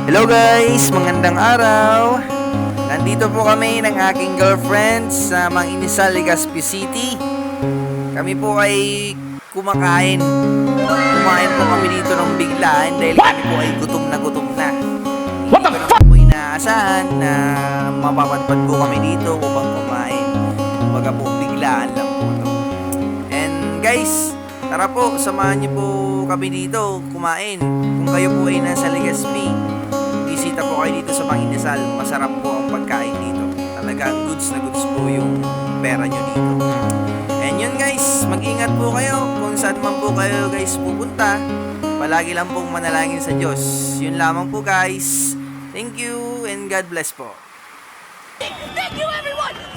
Hello guys, magandang araw. Nandito po kami ng aking girlfriend sa Mang Inasal, Legazpi City. Kami po ay kumakain. Kumain po kami dito ng biglaan dahil kami po ay gutom na gutom na. What the fuck? Hindi ko inaasahan na mapapadpad po kami dito upang kumain. Kumbaga po biglaan lang po ito. And guys, tara po, samahan niyo po kami dito kumain. Kung kayo po ay nasa Legazpi, bisita po kayo dito sa Mang Inasal. Masarap po ang pagkain dito. Talagang goods na goods po yung pera nyo dito. And yun guys, mag-ingat po kayo kung saan man po kayo guys pupunta. Palagi lang pong manalangin sa Diyos. Yun lamang po guys. Thank you and God bless po. Thank you everyone!